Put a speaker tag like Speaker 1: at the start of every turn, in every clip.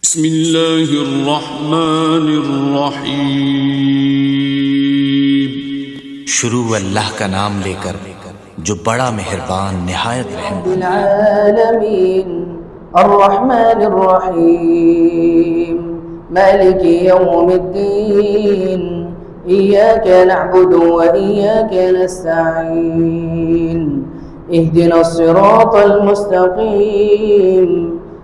Speaker 1: بسم الله الرحمن الرحیم۔
Speaker 2: शुरू अल्लाह का नाम लेकर जो बड़ा मेहरबान निहायत रहम।
Speaker 3: العالمين الرحمن الرحيم مالك يوم الدين إياك نعبد وإياك نستعين اهدنا الصراط المستقيم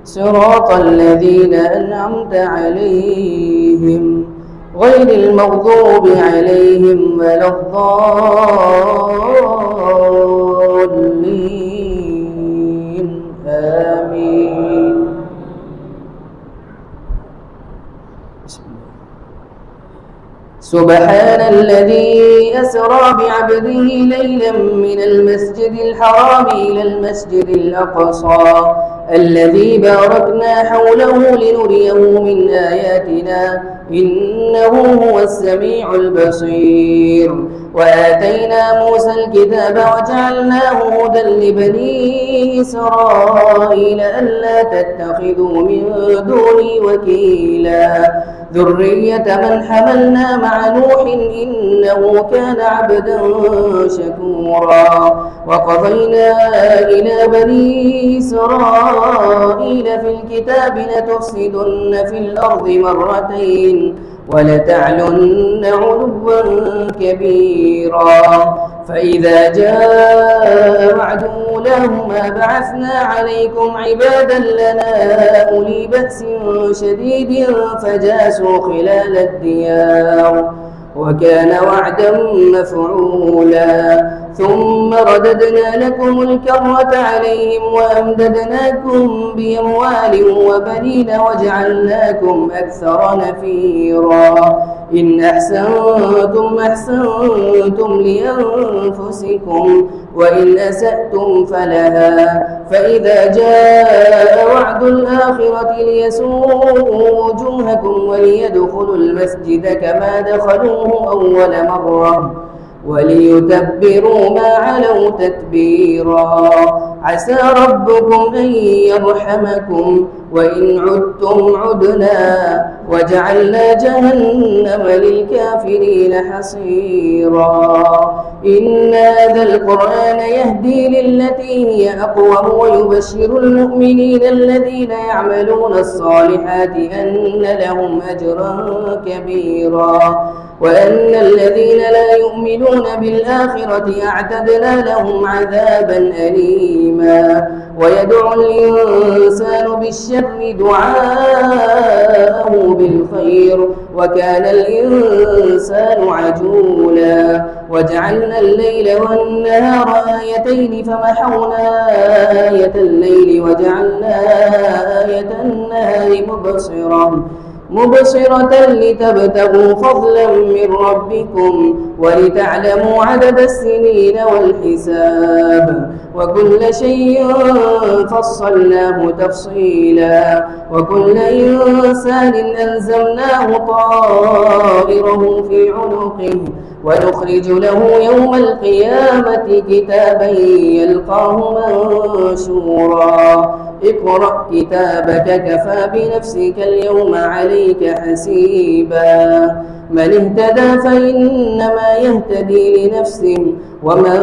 Speaker 3: صراط الذين أنعمت عليهم غير المغضوب عليهم ولا الضالين آمين. سبحان الذي أسرى بعبده ليلا من المسجد الحرام إلى المسجد الأقصى الذي باركنا حوله لنريه من آياتنا إنه هو السميع البصير. وآتينا موسى الكتاب وجعلناه هدى لبني إسرائيل ألا تتخذوا من دوني وكيلا ذرية من حملنا مع نوح إنه كان عبدا شكورا. وقضينا إلى بني إسرائيل في الكتاب لتفسدن في الأرض مرتين ولتعلن علوا كبيرا. فإذا جاء وعد أولاهما بعثنا عليكم عبادا لنا أولي بأس شديد فجاسوا خلال الديار وكان وعدا مفعولا. ثم رددنا لكم الكرة عليهم وأمددناكم بأموال وبنين وجعلناكم أكثر نفيرا. إن أحسنتم أحسنتم لأنفسكم وإن أسأتم فلها. فإذا جاء وعد الآخرة ليسوءوا وجوهكم وليدخلوا المسجد كما دخلوه أول مرة وليتبروا ما علوا تتبيرا. عسى ربكم أن يرحمكم وإن عدتم عدنا وجعلنا جهنم للكافرين حصيرا. إن هذا القرآن يهدي للتي هي أقوم ويبشر المؤمنين الذين يعملون الصالحات أن لهم أجرا كبيرا وأن الذين لا يؤمنون بالآخرة أعتدنا لهم عذابا أليما. ويدعو الإنسان بالشر دعاءه بالخير وكان الإنسان عجولا. وجعلنا الليل والنهار آيتين فمحونا آية الليل وجعلنا آية النهار مبصرة لتبتغوا فضلا من ربكم ولتعلموا عدد السنين والحساب وكل شيء فصلناه تفصيلا. وكل إنسان ألزمناه طائره في عنقه ونخرج له يوم القيامة كتابا يلقاه منشورا. اقرأ كتابك كفى بنفسك اليوم عليك حسيبا. من اهتدى فإنما يهتدي لنفسه ومن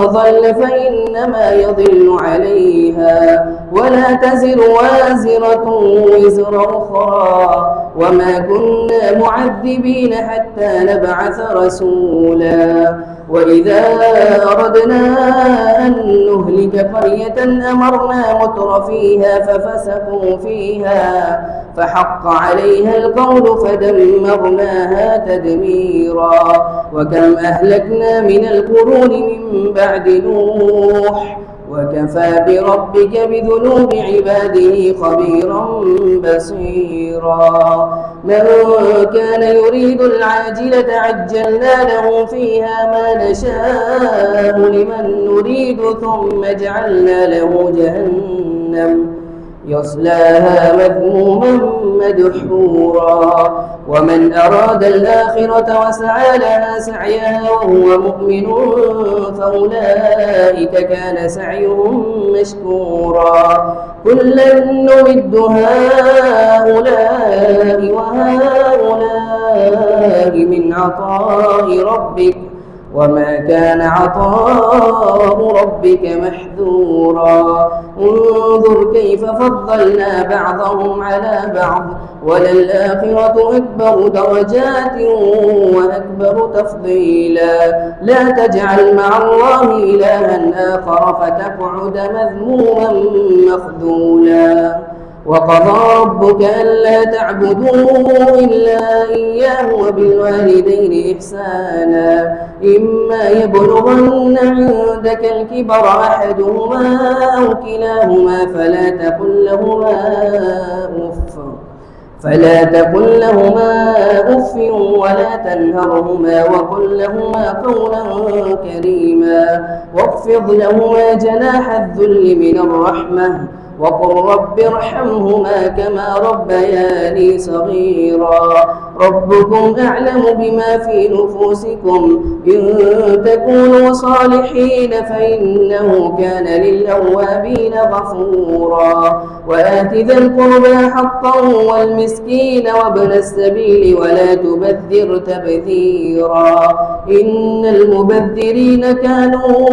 Speaker 3: ضل فإنما يضل عليها ولا تزر وازرة وزر أخرى وما كنا معذبين حتى نبعث رسولا. وإذا أردنا أن نهلك قرية أمرنا متر فيها ففسقوا فيها فحق عليها القول فدمرناها تدميرا. وكم أهلكنا من القرون من بعد نوح وكفى بربك بذنوب عباده خبيرا بصيرا. من كان يريد العاجلة عجلنا له فيها ما نشاء لمن نريد ثم جعلنا له جهنم يصلاها مذموما مدحورا. ومن أراد الآخرة وسعى لها سعيها وهو مؤمن فأولئك كان سعيهم مشكورا. كلا نمد هؤلاء هؤلاء وهؤلاء من عطاء ربك وما كان عطاء ربك محذورا انظر كيف فضلنا بعضهم على بعض وللآخرة أكبر درجات وأكبر تفضيلا لا تجعل مع الله إلها آخر فتقعد مذموما مخذولا وقضى ربك ألا تعبدوا إلا إياه وبالوالدين إحسانا إما يبلغن عندك الكبر أحدهما أو كلاهما فلا تقل لهما أف ولا تنهرهما وقل لهما قولا كريما واخفض لهما جناح الذل من الرحمة وقل رب ارحمهما كما ربياني صغيرا ربكم أعلم بما في نفوسكم إن تكونوا صالحين فإنه كان للأوابين غفورا وآت ذا القربى حقا والمسكين وابن السبيل ولا تبذر تبذيرا إن المبذرين كانوا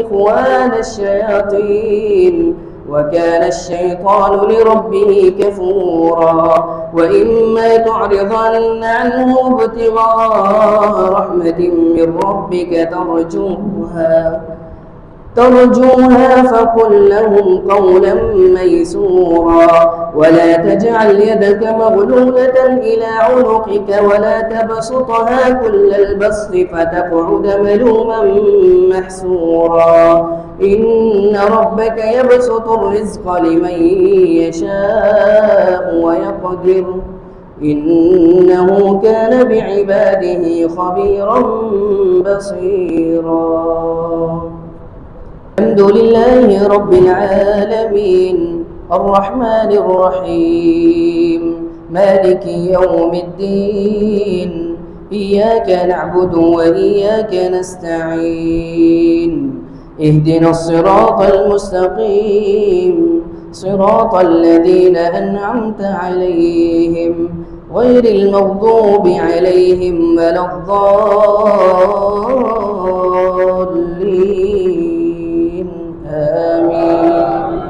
Speaker 3: إخوان الشياطين وكان الشيطان لربه كفورا وإما تعرضن عنه ابتغاء رحمة من ربك ترجوها فقل لهم قولا ميسورا ولا تجعل يدك مغلولة إلى عنقك ولا تبسطها كل البسط فتقعد ملوما محسورا إن ربك يبسط الرزق لمن يشاء ويقدر إنه كان بعباده خبيرا بصيرا الحمد لله رب العالمين الرحمن الرحيم مالك يوم الدين إياك نعبد وإياك نستعين اهدنا الصراط المستقيم صراط الذين أنعمت عليهم غير المغضوب عليهم ولا الضالين آمين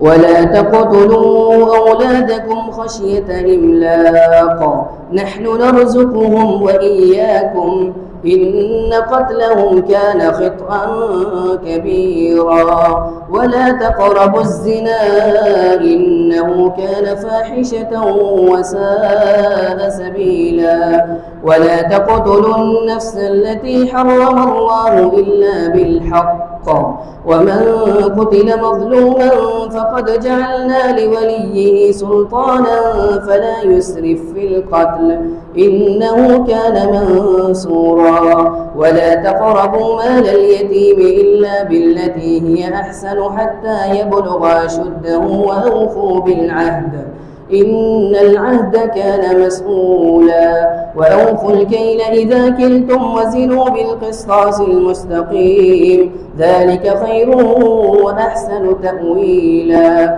Speaker 3: ولا تقتلوا أولادكم خشية إملاق نحن نرزقهم وإياكم إن قتلهم كان خطأ كبيرا ولا تقربوا الزنا إنه كان فاحشة وساء سبيلا ولا تقتلوا النفس التي حرم الله إلا بالحق ومن قتل مظلوما فقد جعلنا لوليه سلطانا فلا يسرف في القتل إنه كان منصورا ولا تقربوا مال اليتيم إلا بالتي هي أحسن حتى يبلغ أشده وأوفوا بالعهد إن العهد كان مسؤولا وأوفوا الكيل إذا كلتم وزنوا بالقسطاس المستقيم ذلك خير وأحسن تأويلا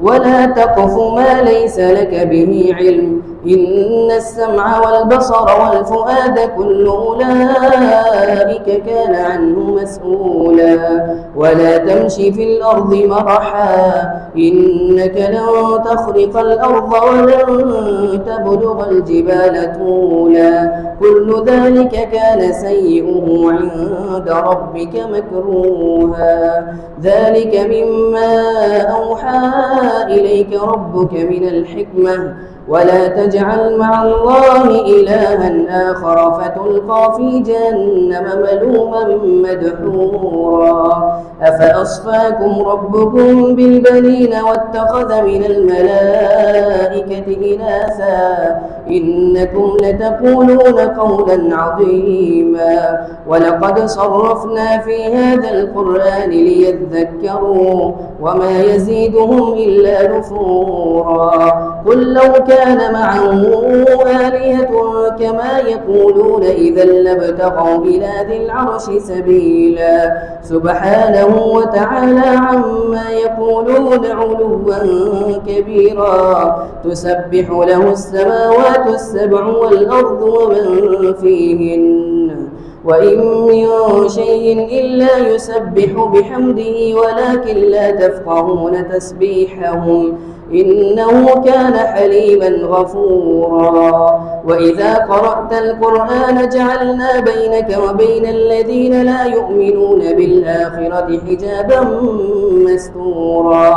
Speaker 3: ولا تقف ما ليس لك به علم إن السمع والبصر والفؤاد كل أولئك كان عنه مسؤولا ولا تمشي في الأرض مرحا إنك لن تخرق الأرض ولن تبلغ الجبال طولا كل ذلك كان سيئه عند ربك مكروها ذلك مما أوحى إليك ربك من الحكمة ولا تجعل مع الله إلها آخر فتلقى في جهنم ملوما مدحورا أفأصفاكم ربكم بالبنين واتخذ من الملائكة إناثا إنكم لتقولون قولا عظيما ولقد صرفنا في هذا القرآن ليذكروا وما يزيدهم إلا نفورا قل لو كان كان معه آلهة كما يقولون إذا لابتغوا إلى ذي العرش سبيلا سبحانه وتعالى عما يقولون علوا كبيرا تسبح له السماوات السبع والأرض ومن فيهن وإن من شيء إلا يسبح بحمده ولكن لا تفقهون تسبيحهم إنه كان حليما غفورا وإذا قرأت القرآن جعلنا بينك وبين الذين لا يؤمنون بالآخرة حجابا مستورا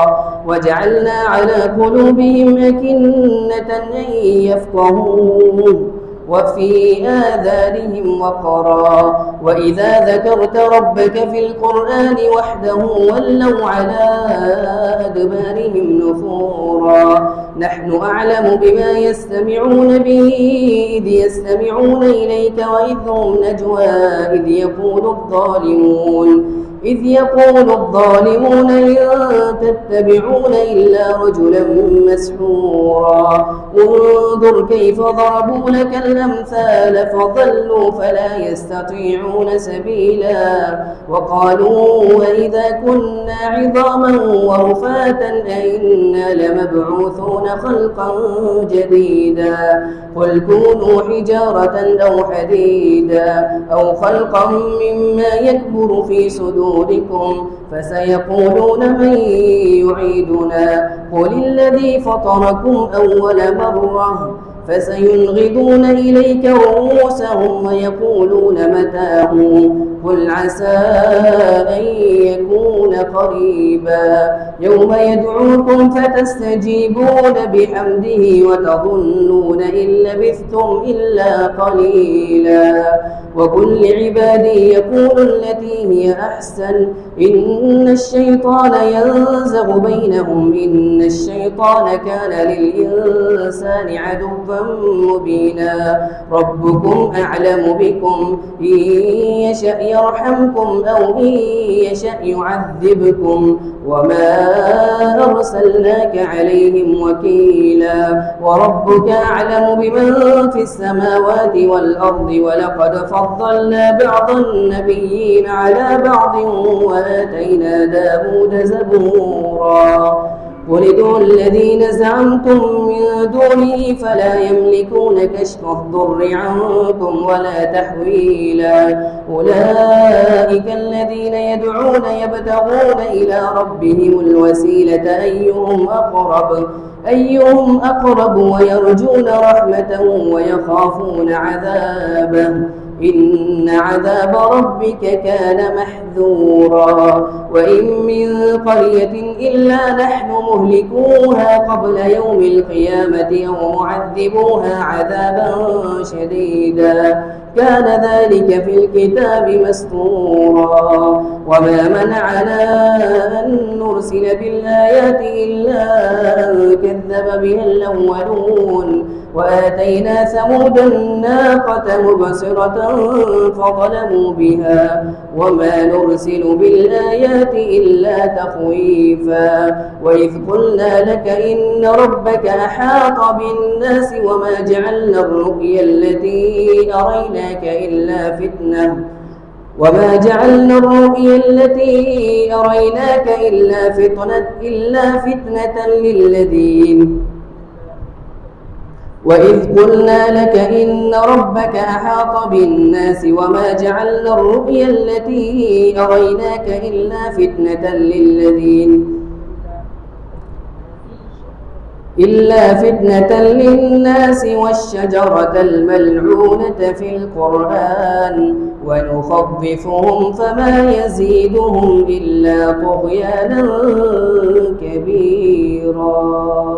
Speaker 3: وجعلنا على قلوبهم أكنة أن يفقهوه وفي آذانهم وقرا وإذا ذكرت ربك في القرآن وحده ولوا على أدبارهم نفورا نحن أعلم بما يستمعون به إذ يستمعون إليك وإذ هم نجوى إذ يقول الظالمون إن تتبعون إلا رجلا مسحورا انظر كيف ضربوا لك الأمثال فضلوا فلا يستطيعون سبيلا وقالوا وإذا كنا عظاما ورفاتا أئنا لمبعوثون خلقا جديدا قل كونوا حجارة أو حديدا أو خلقا مما يكبر في صدوركم فسيقولون من يعيدنا قل الذي فطركم أول مرة فسينغضون إليك رؤوسهم ويقولون متاه قل عسى أن يكون قريبا يوم يدعوكم فتستجيبون بحمده وتظنون إن لبثتم إلا قليلا وقل لعبادي يقول التي هي أحسن إن الشيطان ينزغ بينهم إن الشيطان كان للإنسان عدوا مبينا ربكم أعلم بكم إن يشأ يرحمكم أو إن يشأ يعذبكم وما أرسلناك عليهم وكيلا وربك أعلم بمن في السماوات والأرض ولقد فضلنا بعض النبيين على بعض وآتينا داود زبورا قل ادعوا الذين زعمتم من دونه فلا يملكون كشف الضر عنكم ولا تحويلا أولئك الذين يدعون يبتغون إلى ربهم الوسيلة أيهم أقرب ويرجون رحمته ويخافون عذابه إن عذاب ربك كان محذورا وإن من قرية إلا نحن مهلكوها قبل يوم القيامة أو معذبوها عذابا شديدا كان ذلك في الكتاب مسطورا وما منعنا أن نرسل بالآيات إلا أن كذب بها الأولون وآتينا ثمود الناقة مبصرة فظلموا بها وما نرسل بالآيات إلا تخويفا وإذ قلنا لك إن ربك أحاط بالناس وما جعلنا الرؤيا التي أريناك إلا فتنة للذين وإذ قلنا لك إن ربك أحاط بالناس وما جعلنا الرؤيا التي أريناك إلا فتنة للناس والشجرة الملعونة في القرآن ونخوفهم فما يزيدهم إلا طغيانا كبيرا.